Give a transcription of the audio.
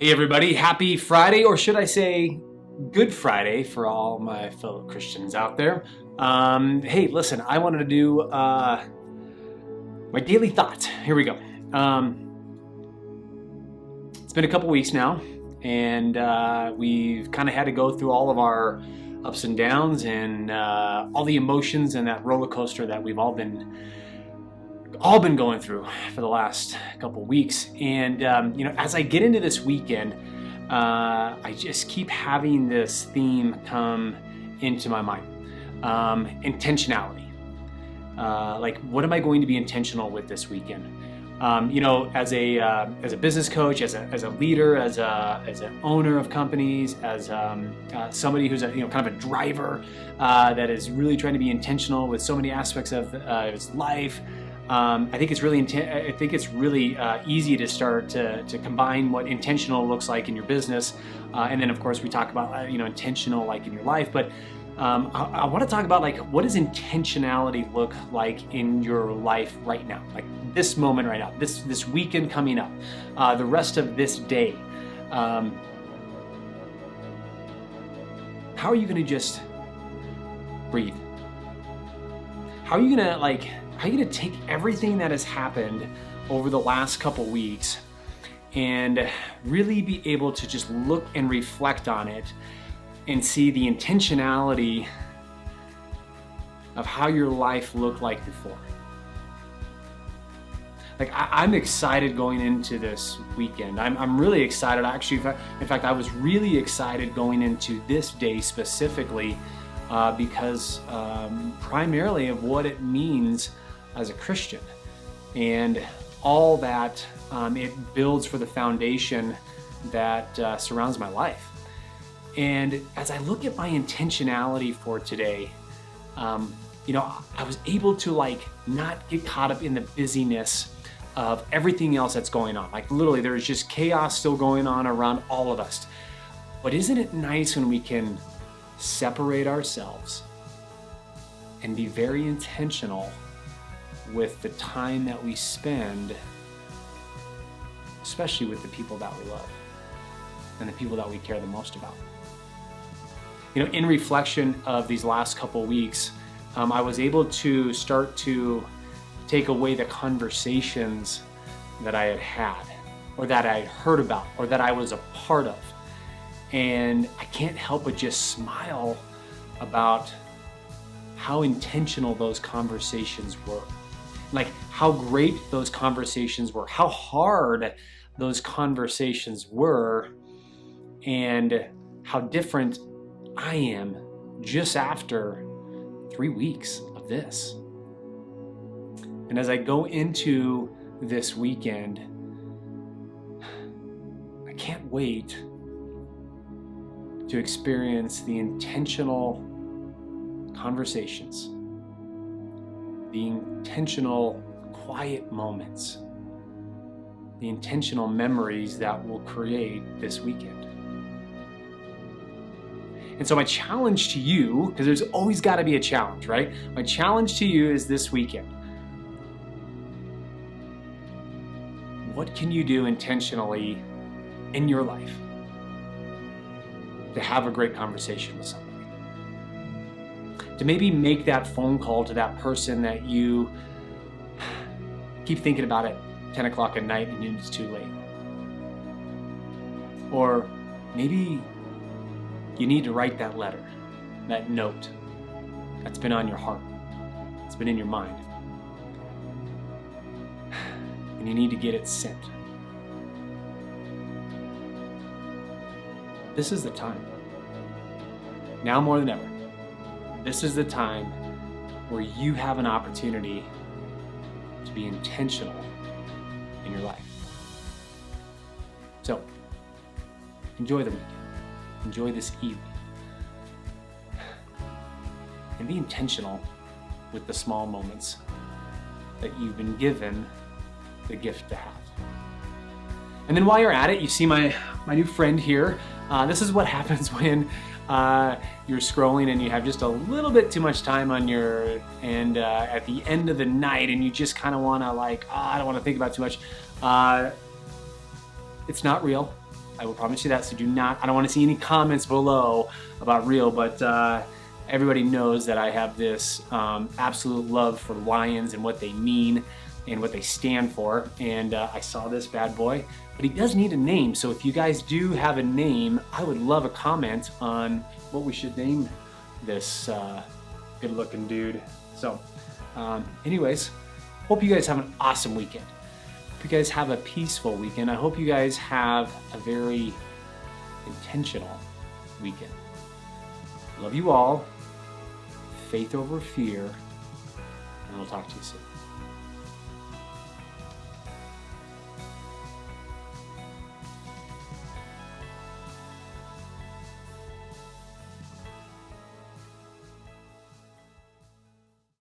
Hey everybody, happy Friday, or should I say Good Friday for all my fellow Christians out there. Hey, listen, I wanted to do my daily thoughts. Here we go. It's been a couple weeks now, and we've kind of had to go through all of our ups and downs and all the emotions and that roller coaster that we've all been going through for the last couple weeks. And as I get into this weekend, I just keep having this theme come into my mind. Intentionality. Like, what am I going to be intentional with this weekend? As a business coach, as a leader, as an owner of companies, as somebody who's kind of a driver that is really trying to be intentional with so many aspects of his life. I think it's really easy to start to combine what intentional looks like in your business, and then of course we talk about intentional like in your life. But I want to talk about, like, what does intentionality look like in your life right now, like this moment right now, this weekend coming up, the rest of this day. How are you going to just breathe? How are you going to take everything that has happened over the last couple weeks and really be able to just look and reflect on it and see the intentionality of how your life looked like before? Like, I'm excited going into this weekend. I'm really excited. Actually, in fact, I was really excited going into this day specifically because primarily of what it means as a Christian, and all that it builds for the foundation that surrounds my life. And as I look at my intentionality for today, I was able to not get caught up in the busyness of everything else that's going on. Like, literally, there's just chaos still going on around all of us. But isn't it nice when we can separate ourselves and be very intentional with the time that we spend, especially with the people that we love and the people that we care the most about? In reflection of these last couple weeks, I was able to start to take away the conversations that I had, or that I had heard about, or that I was a part of. And I can't help but just smile about how intentional those conversations were. Like, how great those conversations were, how hard those conversations were, and how different I am just after 3 weeks of this. And as I go into this weekend, I can't wait to experience the intentional conversations, the intentional quiet moments, the intentional memories that will create this weekend. And so my challenge to you, because there's always got to be a challenge, right? My challenge to you is this weekend: what can you do intentionally in your life to have a great conversation with somebody? To maybe make that phone call to that person that you keep thinking about at 10 o'clock at night and it's too late. Or maybe you need to write that letter, that note that's been on your heart, it's been in your mind, and you need to get it sent. This is the time. Now more than ever, this is the time where you have an opportunity to be intentional in your life. So, enjoy the weekend. Enjoy this evening. And be intentional with the small moments that you've been given the gift to have. And then while you're at it, you see my new friend here. This is what happens when you're scrolling and you have just a little bit too much time on at the end of the night, and you just kind of want to I don't want to think about too much. It's not real. I will promise you that. So I don't want to see any comments below about Rio, but everybody knows that I have this absolute love for lions and what they mean and what they stand for. And I saw this bad boy, but he does need a name. So if you guys do have a name, I would love a comment on what we should name this good looking dude. So anyways, hope you guys have an awesome weekend. Hope you guys have a peaceful weekend. I hope you guys have a very intentional weekend. Love you all. Faith over fear. And we'll talk to you soon.